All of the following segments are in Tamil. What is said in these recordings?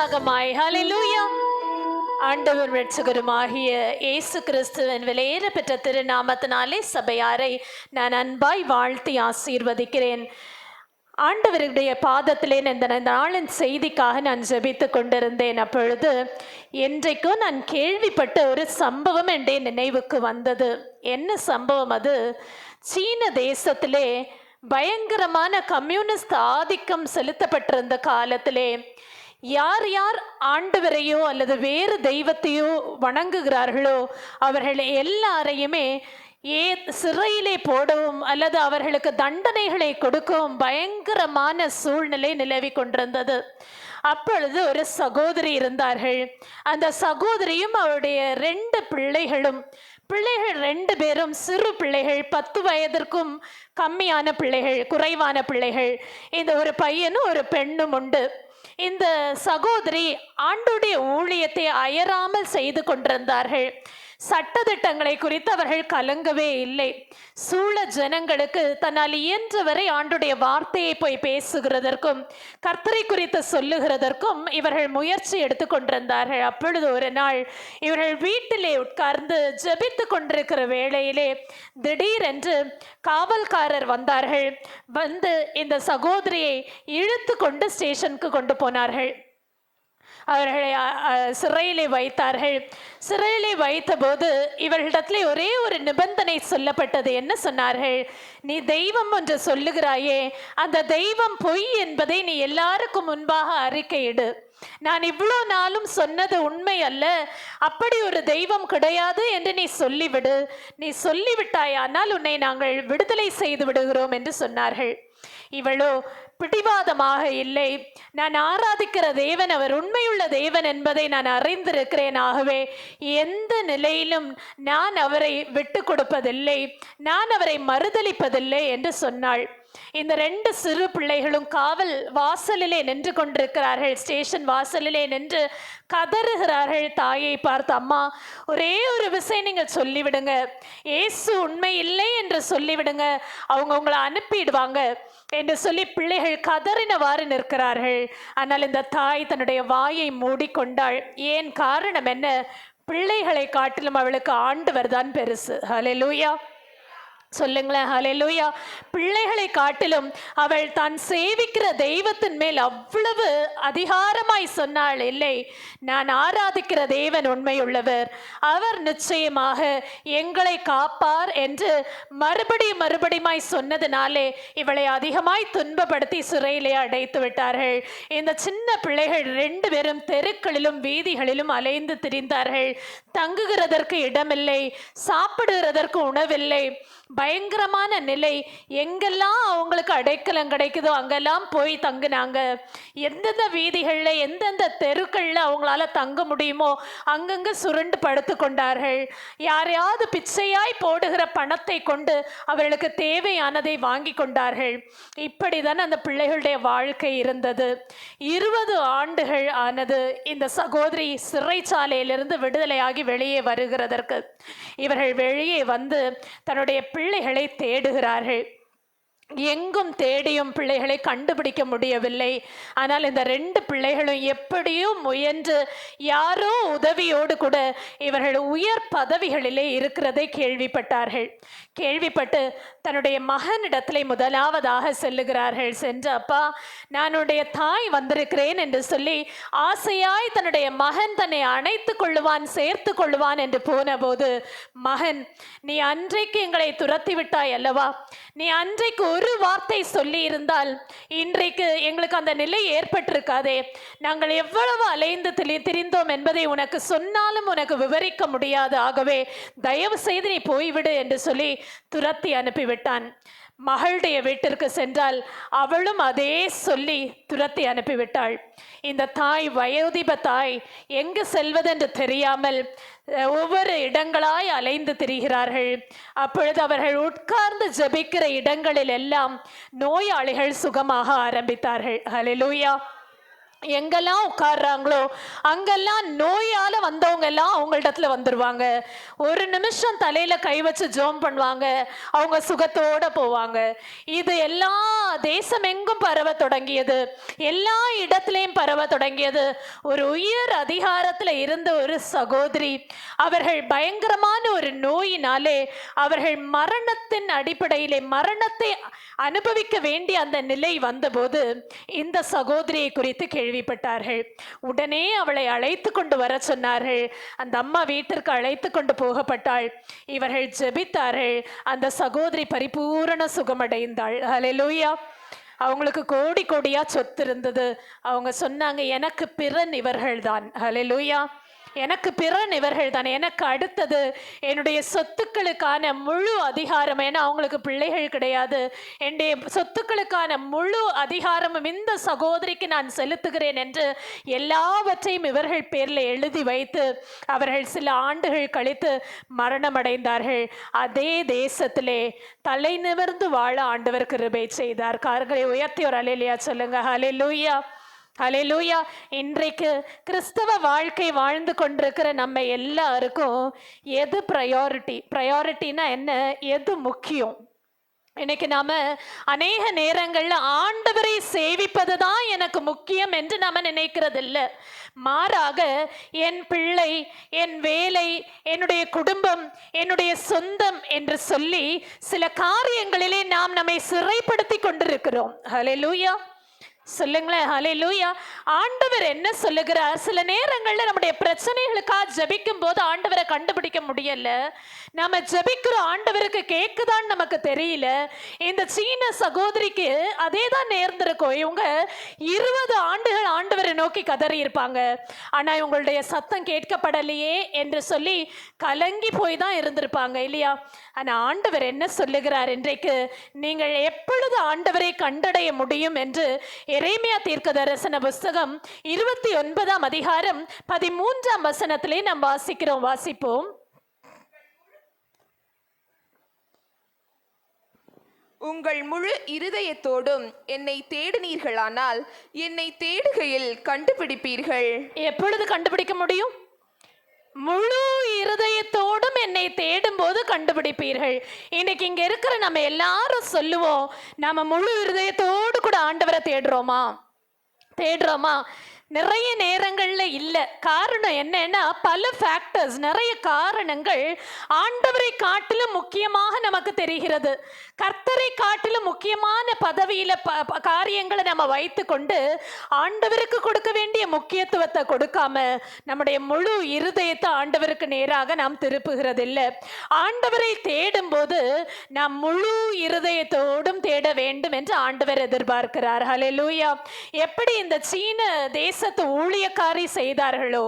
உற்சாகமாய் ஹalleluya. ஆண்டவர் இரட்சகருமாகிய இயேசு கிறிஸ்துவின் விலையேற பெற்ற திருநாமத்தினாலே சபையாரை நான் அன்பாய் வாழ்த்தி ஆசீர்வதிக்கிறேன். ஆண்டவருடைய பாதத்திலே இந்த நாளின் செய்திக்காக நான் ஜெபித்து கொண்டிருந்தேன். அப்பொழுது என்றைக்கும் நான் கேள்விப்பட்ட ஒரு சம்பவம் என்னுடைய நினைவுக்கு வந்தது. என்ன சம்பவம் அது? சீன தேசத்திலே பயங்கரமான கம்யூனிஸ்ட் ஆதிக்கம் செலுத்தப்பட்டிருந்த காலத்திலே யார் யார் ஆண்டவரையோ அல்லது வேறு தெய்வத்தையோ வணங்குகிறார்களோ அவர்கள் எல்லாரையுமே சிறையிலே போடவும் அல்லது அவர்களுக்கு தண்டனைகளை கொடுக்கவும் பயங்கரமான சூழ்நிலை நிலவி கொண்டிருந்தது. அப்பொழுது ஒரு சகோதரி இருந்தார்கள். அந்த சகோதரியும் அவருடைய 2 பிள்ளைகள் 2 பேரும் சிறு பிள்ளைகள், 10 வயதிற்கும் கம்மியான பிள்ளைகள், குறைவான பிள்ளைகள். இந்த ஒரு பையனும் ஒரு பெண்ணும் உண்டு. இந்த சகோதரி ஆண்டுடைய ஊழியத்தை அயராமல் செய்து கொண்டிருந்தார்கள். சட்டதிட்டங்களை குறித்து அவர்கள் கலங்கவே இல்லை. சூழ ஜனங்களுக்கு தன்னால் இயன்றவரை ஆண்டுடைய வார்த்தையை போய் பேசுகிறதற்கும் கர்த்தரை குறித்து சொல்லுகிறதற்கும் இவர்கள் முயற்சி எடுத்து கொண்டிருந்தார்கள். அப்பொழுது ஒரு நாள் இவர்கள் வீட்டிலே உட்கார்ந்து ஜெபித்து கொண்டிருக்கிற வேளையிலே திடீரென்று காவல்காரர் வந்தார்கள். வந்து இந்த சகோதரியை இழுத்து கொண்டு ஸ்டேஷனுக்கு கொண்டு போனார்கள். அவர்களை சிறையிலே வைத்தார்கள். சிறையிலே வைத்தபோது இவர்களிடத்திலே ஒரே ஒரு நிபந்தனை சொல்லப்பட்டது. என்ன சொன்னார்கள்? நீ தெய்வம் ஒன்று சொல்லுகிறாயே, அந்த தெய்வம் பொய் என்பதை நீ எல்லாருக்கும் முன்பாக அறிக்கையிடு. நான் இவ்வளோ நாளும் சொன்னது உண்மை அல்ல, அப்படி ஒரு தெய்வம் கிடையாது என்று நீ சொல்லிவிடு. நீ சொல்லிவிட்டாயானால் உன்னை நாங்கள் விடுதலை செய்து விடுகிறோம் என்று சொன்னார்கள். இவளோ பிடிவாதமாக இல்லை, நான் ஆராதிக்கிற தேவன் அவர் உண்மையுள்ள தேவன் என்பதை நான் அறிந்திருக்கிறேன். ஆகவே எந்த நிலையிலும் நான் அவரை விட்டு கொடுப்பதில்லை, நான் அவரை மறுதலிப்பதில்லை என்று சொன்னாள். இந்த 2 சிறு பிள்ளைகளும் காவல் வாசலிலே நின்று கொண்டிருக்கிறார்கள். ஸ்டேஷன் வாசலிலே நின்று கதறுகிறார்கள். தாயை பார்த்து, அம்மா ஒரே ஒரு விஷயம் நீங்கள் சொல்லிவிடுங்க, இயேசு உண்மை இல்லை என்று சொல்லிவிடுங்க, அவங்க உங்களை அனுப்பிடுவாங்க என்று சொல்லி பிள்ளைகள் கதறினவாறு நிற்கிறார்கள். ஆனால் இந்த தாய் தன்னுடைய வாயை மூடிக்கொண்டாள். ஏன்? காரணம் என்ன? பிள்ளைகளை காட்டிலும் அவளுக்கு ஆண்டவர் தான் பெருசு. ஹல்லேலூயா சொல்லுங்களேன், ஹல்லேலூயா. பிள்ளைகளை காட்டிலும் அவள் தான் சேவிக்கிற தெய்வத்தின் மேல் அவ்வளவு அதிகாரமாய் சொன்னாள், இல்லை, நான் ஆராதிக்கிற தேவன் உண்மையுள்ளவர், அவர் நிச்சயமாக எங்களை காப்பார் என்று மறுபடியுமாய் சொன்னதினாலே இவளை அதிகமாய் துன்பப்படுத்தி சிறையிலே அடைத்து விட்டார்கள். இந்த சின்ன பிள்ளைகள் 2 பேரும் தெருக்களிலும் வீதிகளிலும் அலைந்து திரிந்தார்கள். தங்குகிறதற்கு இடமில்லை, சாப்பிடுகிறதற்கு உணவில்லை. பயங்கரமான நிலை. எங்கெல்லாம் அவங்களுக்கு அடைக்கலம் கிடைக்குதோ அங்கெல்லாம் போய் தங்குனாங்க. எந்தெந்த வீதிகளில் எந்தெந்த தெருக்களில் அவங்களால தங்க முடியுமோ அங்கங்கே சுருண்டு படுத்து கொண்டார்கள். யாரையாவது பிச்சையாய் போடுகிற பணத்தை கொண்டு அவர்களுக்கு தேவையானதை வாங்கி கொண்டார்கள். இப்படிதான் அந்த பிள்ளைகளுடைய வாழ்க்கை இருந்தது. 20 ஆண்டுகள் ஆனது இந்த சகோதரி சிறைச்சாலையிலிருந்து விடுதலையாகி வெளியே வருகிறதற்கு. இவர்கள் வெளியே வந்து தன்னுடைய பிள்ளைகளை தேடுகிறார்கள். எங்கும் தேடியும் பிள்ளைகளை கண்டுபிடிக்க முடியவில்லை. ஆனால் இந்த 2 பிள்ளைகளும் எப்படியோ முயன்று யாரோ உதவியோடு கூட இவர்கள் உயர் பதவிகளிலே இருக்கிறதை கேள்விப்பட்டார்கள். கேள்விப்பட்டு தன்னுடைய மகனிடத்திலே முதலாவதாக செல்லுகிறார்கள். சென்று, அப்பா, நானுடைய தாய் வந்திருக்கிறேன் என்று சொல்லி ஆசையாய் தன்னுடைய மகன் தன்னை அணைத்து கொள்ளுவான், சேர்த்து கொள்ளுவான் என்று போன போது, மகன், நீ அன்றைக்கு எங்களை துரத்தி விட்டாய் அல்லவா, நீ அன்றைக்கு ஒரு வார்த்தை சொல்லி இருந்தால் இன்றைக்கு எங்களுக்கு அந்த நிலை ஏற்பட்டிருக்காதே. நாங்கள் எவ்வளவு அலைந்து திரிந்தோம் என்பதை உனக்கு சொன்னாலும் உனக்கு விவரிக்க முடியாது. ஆகவே தயவு செய்து நீ போய்விடு என்று சொல்லி துரத்தி அனுப்பிவிட்டான். மகளுடைய வீட்டிற்கு சென்றால் அவளும் அதே சொல்லி துரத்தி அனுப்பிவிட்டாள். இந்த தாய், வயோதிப தாய், எங்கு செல்வதென்று தெரியாமல் ஒவ்வொரு இடங்களாய் அலைந்து திரிகிறார்கள். அப்பொழுது அவர்கள் உட்கார்ந்து ஜெபிக்கிற இடங்களில் எல்லாம் நோயாளிகள் சுகமாக ஆரம்பித்தார்கள். ஹல்லேலூயா. எங்கெல்லாம் உட்கார்றாங்களோ அங்கெல்லாம் நோயால வந்தவங்க எல்லாம் அவங்களிடத்துல வந்துருவாங்க. ஒரு நிமிஷம் தலையில கை வச்சு ஜெபம் பண்ணுவாங்க, அவங்க சுகத்தோட போவாங்க. இது எல்லா தேசமெங்கும் பரவ தொடங்கியது, எல்லா இடத்திலையும் பரவ தொடங்கியது. ஒரு உயர் அதிகாரத்துல இருந்த ஒரு சகோதரி, அவர்கள் பயங்கரமான ஒரு நோயினாலே அவர்கள் மரணத்தின் அடிப்படையிலே மரணத்தை அனுபவிக்க வேண்டிய அந்த நிலை வந்தபோது இந்த சகோதரியை குறித்து கேள்விப்பட்டார்கள். உடனே அவளை அழைத்து கொண்டு வர சொன்னார்கள். அந்த அம்மா வீட்டிற்கு அழைத்து கொண்டு போகப்பட்டாள். இவர்கள் ஜெபித்தார்கள். அந்த சகோதரி பரிபூரண சுகமடைந்தாள். ஹல்லேலூயா. அவங்களுக்கு கோடி கோடியா சொத்து இருந்தது. அவங்க சொன்னாங்க, எனக்கு பிறன் இவர்கள் தான். ஹல்லேலூயா. எனக்கு பிறன் இவர்கள் தான். எனக்கு அடுத்தது என்னுடைய சொத்துக்களுக்கான முழு அதிகாரம், ஏன்னா அவங்களுக்கு பிள்ளைகள் கிடையாது, என்னுடைய சொத்துக்களுக்கான முழு அதிகாரமும் இந்த சகோதரிக்கு நான் செலுத்துகிறேன் என்று எல்லாவற்றையும் இவர்கள் பேரில் எழுதி வைத்து அவர்கள் சில ஆண்டுகள் கழித்து மரணம் அடைந்தார்கள். அதே தேசத்திலே தலை நிமிர்ந்து வாழ ஆண்டவர் கிருபை செய்தார். கார்களை உயர்த்தி ஒரு அல்லேலூயா சொல்லுங்க. ஹல்லேலூயா. ஹல்லேலூயா. இன்றைக்கு கிறிஸ்தவ வாழ்க்கை வாழ்ந்து கொண்டிருக்கிற நம்ம எல்லாருக்கும் எது ப்ரையாரிட்டினா என்ன, எது முக்கியம்? இன்னைக்கு நாம அநேக நேரங்கள்ல ஆண்டவரை சேவிப்பது தான் எனக்கு முக்கியம் என்று நாம நினைக்கிறது இல்லை. மாறாக என் பிள்ளை, என் வேலை, என்னுடைய குடும்பம், என்னுடைய சொந்தம் என்று சொல்லி சில காரியங்களிலே நாம் நம்மை சிறைப்படுத்தி கொண்டிருக்கிறோம். ஹல்லேலூயா சொல்லுங்களேன். ஹல்லேலூயா. ஆண்டவர் என்ன சொல்லுகிறார்? சில நேரங்கள்ல நம்முடைய பிரச்சனைகளுக்காக ஜெபிக்கும் போது ஆண்டவரை கண்டுபிடிக்க முடியல. நம்ம ஜெபிக்கிற ஆண்டவருக்கு கேட்குதான்னு நமக்கு தெரியல. இந்த சீன சகோதரிக்கு அதே தான் நேர்ந்திருக்கும். இவங்க 20 ஆண்டுகள் ஆண்டவரை நோக்கி கதறி இருப்பாங்க. ஆனா இவங்களுடைய சத்தம் கேட்கப்படலையே என்று சொல்லி கலங்கி போய் தான் இருந்திருப்பாங்க இல்லையா? ஆனா ஆண்டவர் என்ன சொல்லுகிறார்? இன்றைக்கு நீங்கள் எப்பொழுது ஆண்டவரை கண்டடைய முடியும் என்று எரேமியா தீர்க்கதரிசன புஸ்தகம் 29ஆம் அதிகாரம் 13ஆம் வசனத்திலே நாம் வாசிக்கிறோம். வாசிப்போம். உங்கள் முழு இருதயத்தோடும் என்னை தேடினீர்களானால் என்னை தேடுகையில் கண்டுபிடிப்பீர்கள். எப்பொழுது கண்டுபிடிக்க முடியும்? முழு இருதயத்தோடும் என்னை தேடும் போது கண்டுபிடிப்பீர்கள். இன்னைக்கு இங்க இருக்கிற நம்ம எல்லாரும் சொல்லுவோம், நாம முழு இருதயத்தோடு கூட ஆண்டவரை தேடுறோமா? நிறைய நேரங்கள்ல இல்லை. காரணம் என்னன்னா, பல ஃபேக்டர்ஸ், நிறைய காரணங்கள் ஆண்டவரை காட்டிலும் முக்கியமாக நமக்கு தெரிகிறது. கர்த்தரை காட்டிலும் முக்கியமான பதவியில காரியங்களை நம்ம வைத்து கொண்டு ஆண்டவருக்கு கொடுக்க வேண்டிய முக்கியத்துவத்தை கொடுக்காம நம்முடைய முழு இருதயத்தை ஆண்டவருக்கு நேராக நாம் திருப்புகிறது இல்லை. ஆண்டவரை தேடும் போது நாம் முழு இருதயத்தோடும் தேட வேண்டும் என்று ஆண்டவர் எதிர்பார்க்கிறார். ஹல்லேலூயா. எப்படி இந்த சீன தேசத்து ஊழியக்காரி செய்தார்களோ,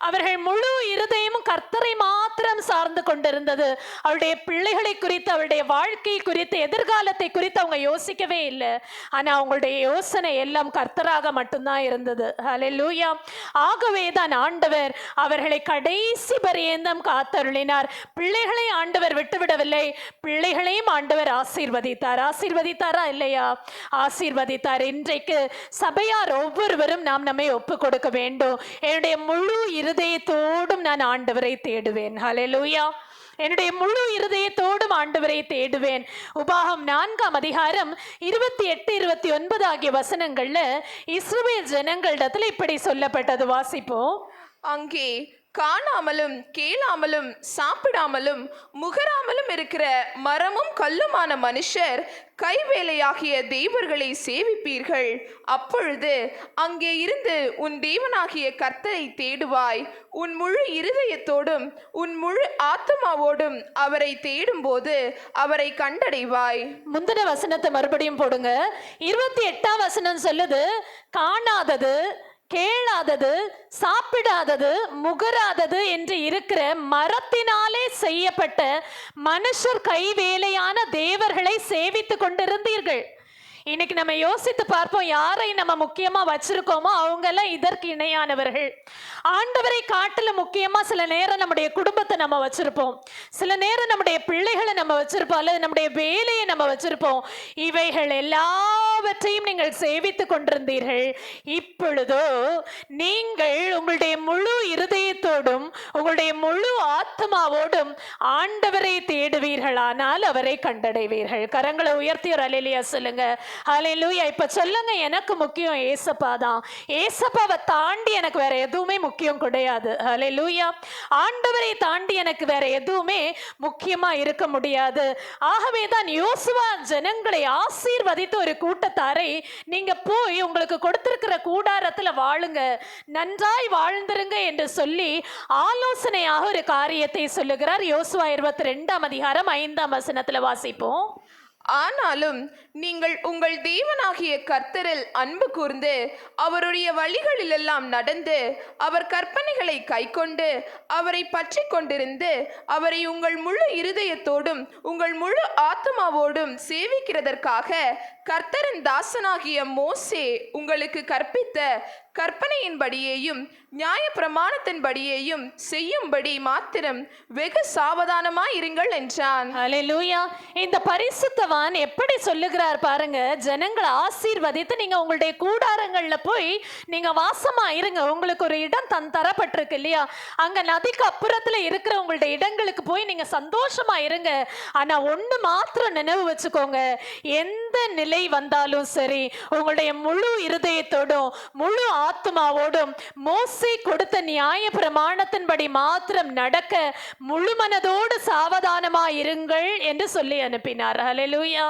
அவர்கள் முழு இருதயமும் கர்த்தரை மாத்திரம் சார்ந்து கொண்டிருந்தது. அவருடைய பிள்ளைகளை குறித்து, அவருடைய வாழ்க்கை குறித்து, எதிர்காலத்தை குறித்து அவங்க யோசிக்கவே இல்லை. ஆனா அவங்களுடைய யோசனை எல்லாம் கர்த்தராக மட்டும்தான் இருந்தது. ஹல்லேலூயா. ஆகவே தான் ஆண்டவர் அவர்களை கடைசி பரியந்தம் காத்தருளினார். பிள்ளைகளை ஆண்டவர் விட்டுவிடவில்லை, பிள்ளைகளையும் ஆண்டவர் ஆசீர்வதித்தாரா இல்லையா? ஆசீர்வதித்தார். இன்றைக்கு சபையார் ஒவ்வொருவரும் நாம் நம்மை ஒப்பு கொடுக்க வேண்டும். என்னுடைய முழு இருதயத்தோடும் நான் ஆண்டவரை தேடுவேன். ஹல்லேலூயா. என்னுடைய முழு இருதயத்தோடும் ஆண்டவரை தேடுவேன். உபாகம் 4ஆம் அதிகாரம் 28, 29 ஆகிய வசனங்கள்ல இஸ்ரவேல் ஜனங்களிடத்தில் இப்படி சொல்லப்பட்டது. வாசிப்போம். அங்கே காணாமலும் கேளாமலும் சாப்பிடாமலும் முகராமலும் இருக்கிற மரமும் கல்லுமான மனுஷர் கைவேலையாகிய தேவர்களை சேவிப்பீர்கள். அப்பொழுது அங்கே இருந்து உன் தேவனாகிய கர்த்தரை தேடுவாய். உன் முழு இருதயத்தோடும் உன் முழு ஆத்மாவோடும் அவரை தேடும் போது அவரை கண்டடைவாய். முந்தின வசனத்தை மறுபடியும் போடுங்க. 28ஆம் வசனம் சொல்லுது, காணாதது, கேளாதது, சாப்பிடாதது, முகராதது என்று இருக்கிற மரத்தினாலே செய்யப்பட்ட மனுஷர் கைவேலையான தேவர்களை சேவித்து கொண்டிருந்தீர்கள். இன்னைக்கு நம்ம யோசித்து பார்ப்போம், யாரை நம்ம முக்கியமா வச்சிருக்கோமோ அவங்க எல்லாம் இதற்கு இணையானவர்கள். ஆண்டவரை காட்டிலும் முக்கியமா சில நேரம் நம்முடைய குடும்பத்தை நம்ம வச்சிருப்போம், சில நேரம் நம்முடைய பிள்ளைகளை நம்ம வச்சிருப்போம், அல்லது நம்முடைய வேலையை நம்ம வச்சிருப்போம். இவைகள் எல்லாம் எல்லாவற்றையும் நீங்கள் சேவித்துக் கொண்டிருந்தீர்கள். இப்பொழுதோ நீங்கள் உங்களுடைய முழு இருதயத்தோடும் உங்களுடைய முழு ஆத்மாவோடும் ஆண்டவரை தேடுவீர்களானால் அவரை கண்டடைவீர்கள். கரங்களை உயர்த்தி ஒரு அல்லேலூயா சொல்லுங்க. அல்லேலூயா. இப்ப சொல்லுங்க, எனக்கு முக்கியம் ஏசப்பா தான். ஏசப்பாவை தாண்டி எனக்கு வேற எதுவுமே முக்கியம் கிடையாது. அல்லேலூயா. ஆண்டவரை தாண்டி எனக்கு வேற எதுவுமே முக்கியமா இருக்க முடியாது. ஆகவே தான் யோசுவா ஜனங்களை ஆசீர்வதித்து ஒரு கூட்டத்தாரை, நீங்க போய் உங்களுக்கு கொடுத்திருக்கிற கூடாரத்துல வாழுங்க, நன்றாய் வாழ்ந்திருங்க என்று சொல்லி ஆலோசனையாக ஒரு காரியத்தை சொல்லுகிறார். யோசுவா 22ஆம் அதிகாரம் 5ஆம் வசனத்துல வாசிப்போம். ஆனாலும் நீங்கள் உங்கள் தேவனாகிய கர்த்தரில் அன்பு கூர்ந்து அவருடைய வழிகளிலெல்லாம் நடந்து அவர் கற்பனைகளை கைக்கொண்டு அவரை பற்றி கொண்டிருந்து அவரை உங்கள் முழு இருதயத்தோடும் உங்கள் முழு ஆத்மாவோடும் சேவிக்கிறதற்காக கர்த்தரின் தாசனாகிய மோசே உங்களுக்கு கற்பித்த கற்பனையின்படியேயும் நியாய பிரமாணத்தின்படியேயும் செய்யும்படி மாத்திரம் வெகு சாவதானமாயிருங்கள் என்றான். ஹல்லேலூயா. இந்த பரிசுத்தவான் எப்படி சொல்லுகிறார் பாருங்க. ஜனங்களை ஆசீர்வதித்து நீங்க உங்களுடைய கூடாரங்கள்ல போய் நீங்க வாசமா இருங்க. உங்களுக்கு ஒரு இடம் தரப்பட்டிருக்கு இல்லையா, அங்க நதிக்கு அப்புறத்துல இருக்கிற உங்களுடைய இடங்களுக்கு போய் நீங்க சந்தோஷமா இருங்க. ஆனா ஒண்ணு மாத்திரம் நினைவு வச்சுக்கோங்க, எந்த நிலை வந்தாலும் சரி உங்களுடைய முழு இருதயத்தோடும் முழு ஆத்மாவோடும் மோசே கொடுத்த நியாய பிரமாணத்தின்படி மாத்திரம் நடக்க முழு மனதோடு சாவதானமா இருங்கள் என்று சொல்லி அனுப்பினார். ஹல்லேலூயா.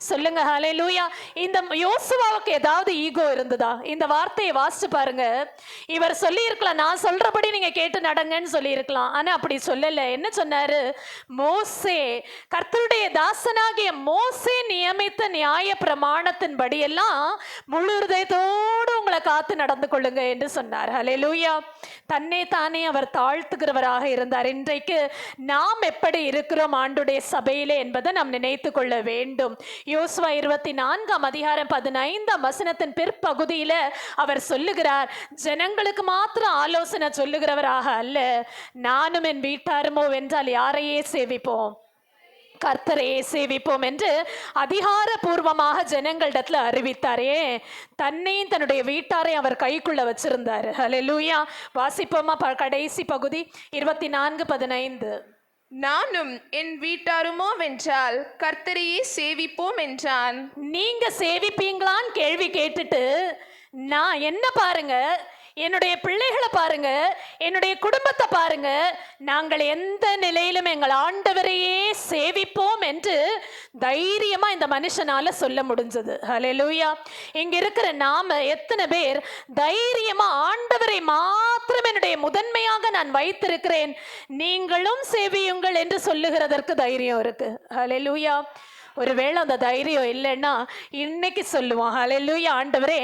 சொல்லுங்க ஹல்லேலூயா. இந்த யோசுவாவுக்கு ஏதாவது ஈகோ இருந்ததா? இந்த வார்த்தையை வாசிச்சு பாருங்க. இவர் சொல்லி இருக்கலாம், நான் சொல்றபடி நீங்க கேட்டு நடங்கன்னு சொல்லி இருக்கலாம். ஆனா அப்படி சொல்லல. என்ன சொன்னாரு? மோசே, கர்த்தருடைய தாசனாகிய மோசே நியமித்த நியாய பிரமாணத்தின்படி எல்லாம் முழு இதயத்தோடு உங்களை காத்து நடந்து கொள்ளுங்க என்று சொன்னார். ஹல்லேலூயா. தன்னை தானே அவர் தாழ்த்துகிறவராக இருந்தார். இன்றைக்கு நாம் எப்படி இருக்கிறோம் ஆண்டுடைய சபையிலே என்பதை நாம் நினைத்து கொள்ள வேண்டும். யோசுவா 24ஆம் அதிகாரம் 15ஆம் வசனத்தின் பிற்பகுதியில அவர் சொல்லுகிறார், ஜனங்களுக்கு மாத்திரம் ஆலோசனை சொல்லுகிறவராக அல்ல, நானும் என் வீட்டாருமோ வென்றால் யாரையே சேவிப்போம், கர்த்தரையே சேவிப்போம் என்று அதிகாரபூர்வமாக ஜனங்களிடத்துல அறிவித்தாரே. தன்னையும் தன்னுடைய வீட்டாரை அவர் கைக்குள்ள வச்சிருந்தாரு. ஹல்லேலூயா. வாசிப்போமா கடைசி பகுதி 24:15. நானும் என் வீட்டாருமோ வென்றால் கர்த்தரையே சேவிப்போம் என்றான். நீங்க சேவிப்பீங்களான்னு கேள்வி கேட்டுட்டு நான் என்ன பாருங்க, என்னுடைய பிள்ளைகளை பாருங்க, என்னுடைய குடும்பத்தை பாருங்க, நாங்கள் எந்த நிலையிலும் எங்கள் ஆண்டவரையே சேவிப்போம் என்று தைரியமா இந்த மனுஷனால சொல்ல முடிஞ்சது. ஹல்லேலூயா. இங்க இருக்கிற நாம எத்தனை பேர் தைரியமா ஆண்டவரை மாத்திரம் என்னுடைய முதன்மையாக நான் வைத்திருக்கிறேன், நீங்களும் சேவியுங்கள் என்று சொல்லுகிறதற்கு தைரியம் இருக்கு? ஹல்லேலூயா. ஒருவேளை அந்த தைரியம் இல்லைன்னா இன்னைக்கு சொல்லுவான், ஹல்லேலூயா, ஆண்டவரே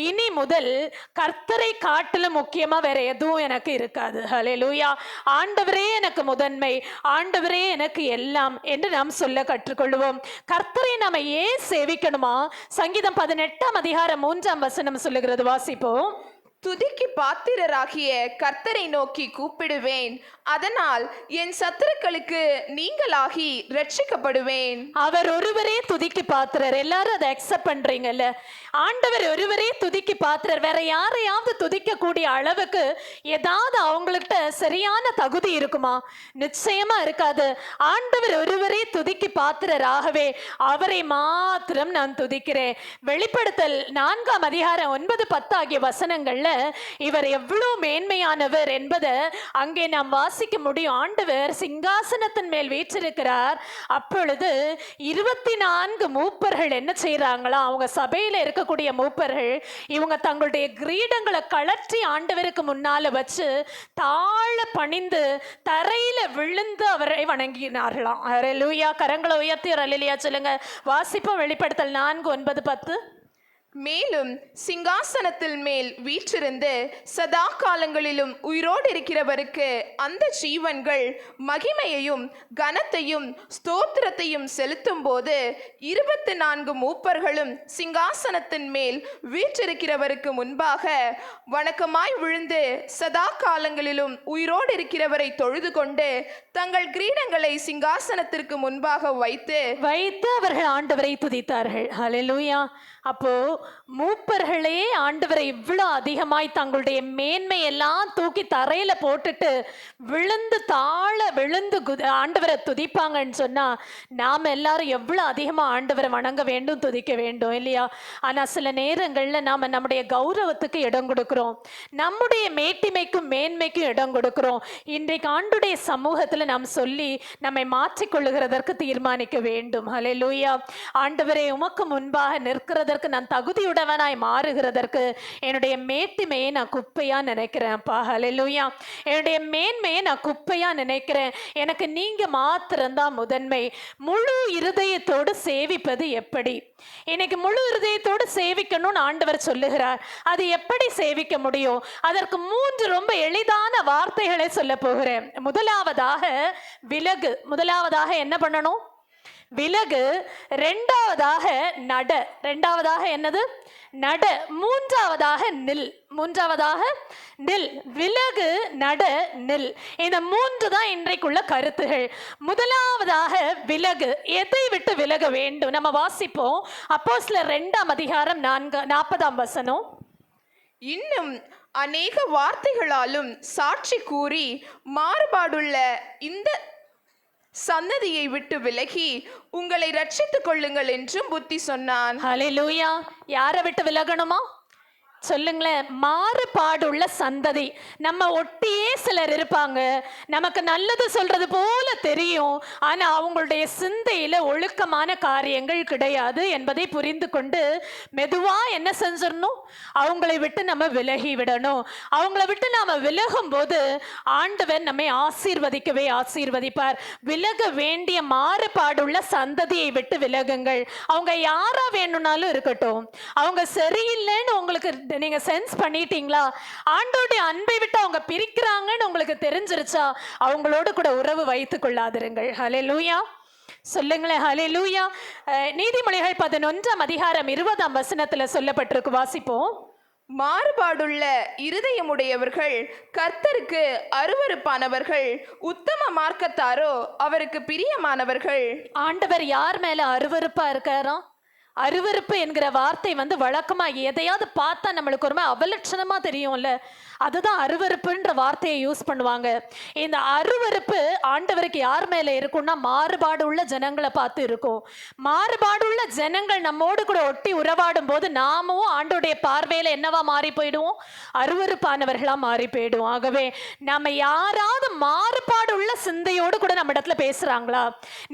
இனி முதல் கர்த்தரை காட்டிலும் முக்கியமா வேற எதுவும் எனக்கு இருக்காது. ஹல்லேலூயா. ஆண்டவரே எனக்கு முதன்மை, ஆண்டவரே எனக்கு எல்லாம் என்று நாம் சொல்ல கற்றுக்கொள்வோம். கர்த்தரை நாம ஏன் சேவிக்கணுமா? சங்கீதம் 18ஆம் அதிகாரம் 3ஆம் வசனம் சொல்லுகிறது, வாசிப்போம். துதிக்கு பாத்திரராகிய கர்த்தரை நோக்கி கூப்பிடுவேன், அதனால் என் சத்துருக்களுக்கு நீங்களாகி ரட்சிக்கப்படுவேன். அவர் ஒருவரே துதிக்கு பாத்திரர். எல்லாரும் அதை அக்செப்ட் பண்றீங்கல்ல? ஆண்டவர் ஒருவரே துதிக்கு பாத்திரர். வேற யாரையாவது துதிக்க கூடிய அளவுக்கு ஏதாவது அவங்கள்ட்ட சரியான தகுதி இருக்குமா? நிச்சயமா இருக்காது. ஆண்டவர் ஒருவரே துதிக்கு பாத்திரராகவே அவரை மாத்திரம் நான் துதிக்கிறேன். வெளிப்படுத்தல் 4ஆம் அதிகாரம் 9-10 ஆகிய வசனங்கள்ல இவர் எவ்வளவு மேன்மையானவர் என்பதை அங்கே நாம் வாசிக்க முடியும். ஆண்டவர் சிங்காசனத்தின் மேல் வீற்றிருக்கிறார். அப்பொழுது 24 மூப்பர்கள் என்ன செய்யறாங்களா? அவங்க சபையில இருக்கக்கூடிய மூப்பர்கள் இவங்க தங்களுடைய கிரீடங்களை கழற்றி ஆண்டவருக்கு முன்னால வச்சு தாழ பணிந்து தரையில விழுந்து அவரை வணங்கினார்களாம். ஹல்லேலூயா. கரங்களை உயர்த்தி அல்லேலூயா சொல்லுங்க. வாசிப்போம் வெளிப்படுத்தல் 4:9-10. மேலும் சிங்காசனத்தில் மேல் வீற்றிருந்து சதா காலங்களிலும் உயிரோடு இருக்கிறவருக்கு அந்த ஜீவன்கள் மகிமையையும் கனத்தையும் ஸ்தோத்திரத்தையும் செலுத்தும் போது 24 மூப்பர்களும் சிங்காசனத்தின் மேல் வீற்றிருக்கிறவருக்கு முன்பாக வணக்கமாய் விழுந்து சதா காலங்களிலும் உயிரோடு இருக்கிறவரை தொழுது கொண்டு தங்கள் கிரீடங்களை சிங்காசனத்திற்கு முன்பாக வைத்து அவர்கள் ஆண்டவரை துதித்தார்கள். ஹல்லேலூயா. அப்போ மூப்பர்களே ஆண்டவரை இவ்வளோ அதிகமாய் தங்களுடைய மேன்மையெல்லாம் தூக்கி தரையில போட்டுட்டு விழுந்து ஆண்டவரை துதிப்பாங்கன்னு சொன்னா நாம எல்லாரும் எவ்வளோ அதிகமா ஆண்டவரை வணங்க வேண்டும், துதிக்க வேண்டும் இல்லையா? ஆனா சில நேரங்கள்ல நாம நம்முடைய கௌரவத்துக்கு இடம் கொடுக்கிறோம், நம்முடைய மேட்டிமைக்கும் மேன்மைக்கும் இடம் கொடுக்கிறோம். இன்றைக்கு ஆண்டுடைய சமூகத்துல நாம் சொல்லி நம்மை மாற்றிக்கொள்ளுகிறதற்கு தீர்மானிக்க வேண்டும். ஹல்லேலூயா. ஆண்டவரே, உமக்கு முன்பாக நிற்கிறதற்கு நான் தகுதியுடையவனாய் மாறுகிறதற்கு என்னுடைய மேட்டிமையை நான் குப்பையா நினைக்கிறேன்ப்பா. ஹல்லேலூயா. என்னுடைய மேன்மையை நான் குப்பையா நினைக்கிறேன். எனக்கு நீங்க மாத்திரம்தான் முதன்மை. முழு இருதயத்தோடு சேவிப்பது எப்படி? இன்னைக்கு முழு இருதயத்தோடு சேவிக்கணும்னு ஆண்டவர் சொல்லுகிறார். அது எப்படி சேவிக்க முடியும்? அதற்கு 3 ரொம்ப எளிதான வார்த்தைகளை சொல்ல போகிறேன். முதலாவதாக விலகு. முதலாவதாக என்ன பண்ணணும்? விலகு. ரெண்டாவதாக நட. ரெண்டாவதாக என்னது? நட. மூன்றாவதாக நில். விலகு, நட, நில். இந்த 3 தான் இன்றைக்குள்ள கருத்துகள். முதலாவதாக விலகு. எதை விட்டு விலக வேண்டும்? நம்ம வாசிப்போம். அப்போஸ்தலர் 2ஆம் அதிகாரம் 40ஆம் வசனம். இன்னும் அநேக வார்த்தைகளாலும் சாட்சி கூறி மாறுபாடுள்ள இந்த சன்னதியை விட்டு விலகி உங்களை ரட்சித்துக் கொள்ளுங்கள் என்றும் புத்தி சொன்னான். ஹல்லேலூயா. யாரை விட்டு விலகணுமா? சொல்லுங்களேன். மாறுபாடுள்ள சந்ததி. நம்ம ஒட்டியே சிலர் இருப்பாங்க, நமக்கு நல்லது சொல்றது போல தெரியும், ஆனா அவங்களுடைய சிந்தையில ஒழுக்கமான காரியங்கள் கிடையாது என்பதை புரிந்து கொண்டு மெதுவா என்ன செஞ்சிடணும்? அவங்களை விட்டு நம்ம விலகி விடணும். அவங்களை விட்டு நாம விலகும் போது ஆண்டவர் நம்மை ஆசீர்வதிப்பார். விலக வேண்டிய மாறுபாடுள்ள சந்ததியை விட்டு விலகுங்கள். அவங்க யாரா வேணும்னாலும் இருக்கட்டும், அவங்க சரியில்லைன்னு உங்களுக்கு நீங்க சென்ஸ் பண்ணிட்டீங்களா? ஆண்டோடைய அன்பை விட்டு அவங்க பிரிக்கிறாங்கன்னு உங்களுக்கு தெரிஞ்சிருச்சா? அவங்களோடு கூட உறவு வைத்துக் கொள்ளாதிருங்கள். ஹல்லேலூயா. சொல்லுங்களேன் ஹல்லேலூயா. நீதிமொழிகள் 11ஆம் அதிகாரம் 20ஆம் வசனத்துல சொல்லப்பட்டிருக்கு. வாசிப்போம். மாறுபாடுள்ள இருதயமுடையவர்கள் கர்த்தருக்கு அருவருப்பானவர்கள், உத்தம மார்க்கத்தாரோ அவருக்கு பிரியமானவர்கள். ஆண்டவர் யார் மேல அருவருப்பா இருக்காராம்? அருவருப்பு என்கிற வார்த்தை வழக்கமா எதையாவது பார்த்தா நம்மளுக்கு ஒரு அவலட்சணமா தெரியும்ல, அதுதான் அருவருப்புன்ற வார்த்தையை யூஸ் பண்ணுவாங்க. இந்த அருவருப்பு ஆண்டவருக்கு யார் மேல இருக்கும்னா மாறுபாடு உள்ள ஜனங்களை பார்த்து இருக்கும். மாறுபாடு உள்ள ஜனங்கள் நம்மோடு கூட ஒட்டி உறவாடும் போது நாமும் ஆண்டோடைய பார்வையில என்னவா மாறி போயிடுவோம்? அருவருப்பானவர்களா மாறி போயிடுவோம். ஆகவே நம்ம யாராவது மாறுபாடு உள்ள சிந்தையோடு கூட நம்ம இடத்துல பேசுறாங்களா?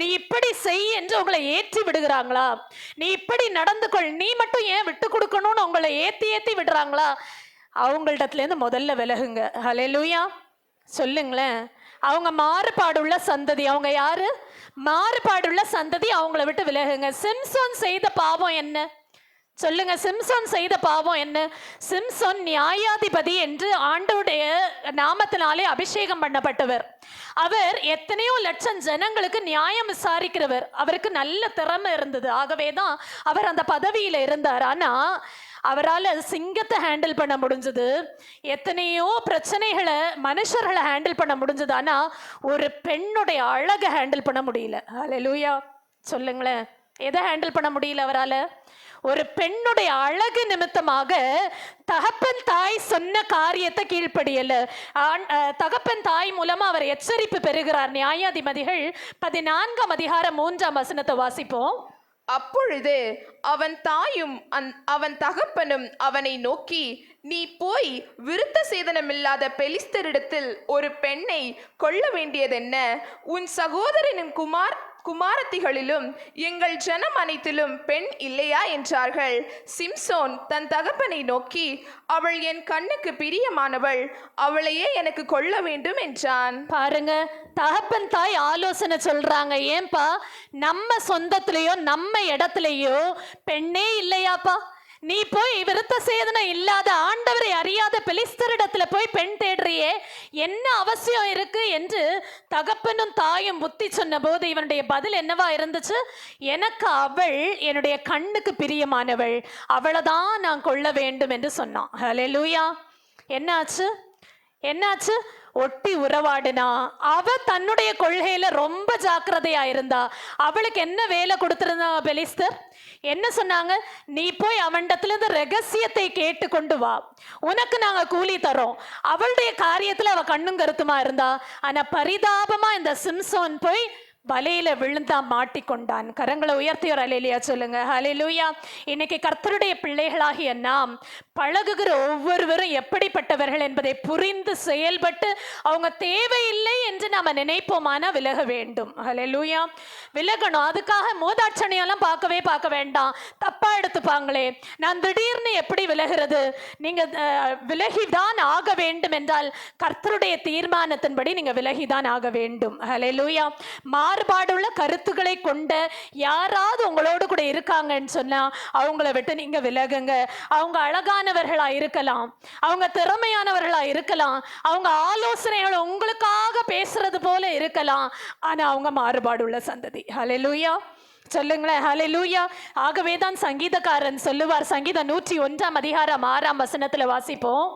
நீ இப்படி செய் என்று உங்களை ஏற்றி விடுகிறாங்களா? நீ இப்படி நடந்து கொள், நீ மட்டும் ஏன் விட்டு கொடுக்கணும்னு உங்களை ஏத்தி விடுறாங்களா? அவங்களிடத்துல இருந்து முதல்ல விலகுங்க. ஹல்லேலூயா. சொல்லுங்களேன். அவங்க மாறுபாடுள்ள சந்ததி. அவங்க யாரு? மாறுபாடுள்ள சந்ததி. அவங்கள விட்டு விலகுங்க. சிம்சோன் செய்த பாவம் என்ன? சொல்லுங்க. சிம்சோன் செய்த பாவம் என்ன? சிம்சோன் நியாயாதிபதி என்று ஆண்டவருடைய நாமத்தினாலே அபிஷேகம் பண்ணப்பட்டவர். அவர் எத்தனையோ லட்சம் ஜனங்களுக்கு நியாயம் விசாரிக்கிறவர். அவருக்கு நல்ல திறமை இருந்தது. ஆகவே தான் அவர் அந்த பதவியில இருந்தார். ஆனா அவரால் சிங்கத்தை ஹேண்டில் பண்ண முடிஞ்சது, எத்தனையோ பிரச்சனைகளை மனுஷர்களை ஹேண்டில் பண்ண முடிஞ்சது. ஆனா ஒரு பெண்ணுடைய அழகை ஹேண்டில் பண்ண முடியல. ஹல்லேலூயா. சொல்லுங்களேன். எதை ஹேண்டில் பண்ண முடியல அவரால்? ஒரு பெண்ணுடைய அழகு நிமித்தமாக தகப்பன் தாய் சொன்ன காரியத்தை கீழ்ப்படியல. தகப்பன் தாய் மூலமா அவர் எச்சரிப்பு பெறுகிறார். நியாயாதிபதிகள் 14ஆம் அதிகாரம் 3ஆம் வசனத்தை வாசிப்போம். அப்பொழுது அவன் தாயும் அவன் தகப்பனும் அவனை நோக்கி, நீ போய் விருத்த சேதனமில்லாத பெலிஸ்தரிடத்தில் ஒரு பெண்ணை கொள்ள வேண்டியதென்ன? உன் சகோதரனின் குமாரத்திகளிலும் எங்கள் ஜனம் அனைத்திலும் பெண் இல்லையா என்றார்கள். சிம்சோன் தன் தகப்பனை நோக்கி, அவள் என் கண்ணுக்கு பிரியமானவள், அவளையே எனக்கு கொள்ள வேண்டும் என்றான். பாருங்க, தகப்பன் தாய் ஆலோசனை சொல்றாங்க. ஏன்பா நம்ம சொந்தத்திலேயோ நம்ம இடத்துலயோ பெண்ணே இல்லையாப்பா? நீ போய் விருத்த சேதனம் இல்லாத ஆண்டவரை அறியாத பெலிஸ்தரிடத்துல போய் பெண் தேடுறியே, என்ன அவசியம் இருக்கு என்று தகப்பனும் தாயும் புத்தி சொன்ன போது இவனுடைய பதில் என்னவா இருந்துச்சு? எனக்கு அவள் என்னுடைய கண்ணுக்கு பிரியமானவள், அவளைதான் நான் கொள்ள வேண்டும் என்று சொன்னான். ஹல்லேலூயா. என்னாச்சு? என்னாச்சு? ஒட்டி உறவாடினா. அவ தன்னுடைய கொள்கையில ரொம்ப ஜாக்கிரதையா இருந்தா. அவளுக்கு என்ன வேலை கொடுத்திருந்தாங்க பெலிஸ்தர்? என்ன சொன்னாங்க? நீ போய் அவனிடத்துல இருந்து ரகசியத்தை கேட்டு கொண்டு வா, உனக்கு நாங்க கூலி தரோம். அவளுடைய காரியத்துல அவ கண்ணும் கருத்துமா இருந்தா. ஆனா பரிதாபமா இந்த சிம்சோன் போய் வலையில விழுந்தா, மாட்டிக்கொண்டான். கரங்களை உயர்த்தி ஒரு ஹல்லேலூயா சொல்லுங்க. ஹல்லேலூயா. இன்னைக்கு கர்த்தருடைய பிள்ளைகளாகிய நாம் பழகுகிற ஒவ்வொருவரும் எப்படிப்பட்டவர்கள் என்பதை புரிந்து செயல்பட்டு அவங்க தேவையில்லை என்று நாம நினைப்போமானா விலக வேண்டும். ஹல்லேலூயா. விலகணும். அதுக்காக மோதாட்சணையெல்லாம் பார்க்க வேண்டாம், தப்பா எடுத்துப்பாங்களே. நான் திடீர்னு எப்படி விலகிறது? நீங்க விலகிதான் ஆக வேண்டும் என்றால் கர்த்தருடைய தீர்மானத்தின்படி நீங்க விலகிதான் ஆக வேண்டும். ஹல்லேலூயா. மாறுபாடுள்ள கருத்துக்களை கொண்ட யாராவது உங்களோடு கூட இருக்காங்கன்னு சொன்னா அவங்கள விட்டு நீங்க விலகுங்க. அவங்க அழகானவர்களா இருக்கலாம், அவங்க திறமையானவர்களா இருக்கலாம், அவங்க ஆலோசனைகள் உங்களுக்காக பேசுறது போல இருக்கலாம், ஆனா அவங்க மாறுபாடுள்ள சந்ததி. ஹல்லேலூயா சொல்லுங்களேன். ஹல்லேலூயா. ஆகவே தான் சங்கீதக்காரன் சொல்லுவார், சங்கீதம் 101:6 வாசிப்போம்.